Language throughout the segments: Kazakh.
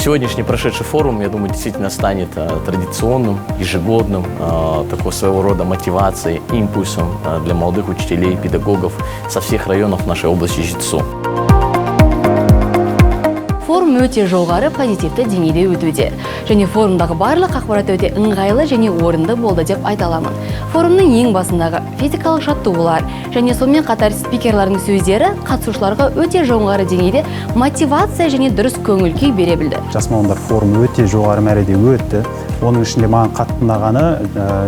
Сегодняшний прошедший форум, я думаю, действительно станет традиционным, ежегодным, такого своего рода мотивацией, импульсом для молодых учителей, педагогов со всех районов нашей области Жетісу. Форум өте жоғары позитивті деңгейде өтуде. Және форумдағы барлық ақпарат өте ыңғайлы және орынды болды деп айта аламын. Форумның ең басындағы физикалық жаттығулар және сонымен қатар спикерлердің сөздері қатысушыларға өте жоғары деңгейде мотивация және дұрыс көңіл күй бере білді. Жас мамандар форумы өте жоғары мәреде өтті. Оның ішінде маған қатты ұнағаны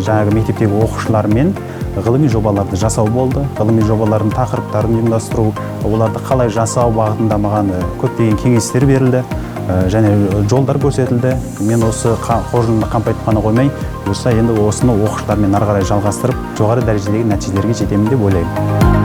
жаңағы мектептегі оқушылармен ғылыми жобаларды жасау болды. Ғылыми жобалардың тақырыптарын ұйымдастыру, оларды қалай жасау бағытында маған көптеген кеңестер берілді және жолдар көрсетілді. Мен осы қоржынымды қампайтып қана қоймай, енді осыны оқушылармен ары қарай жалғастырып, жоғары дәрежедегі нәтижелерге жетемін деп ойлаймын.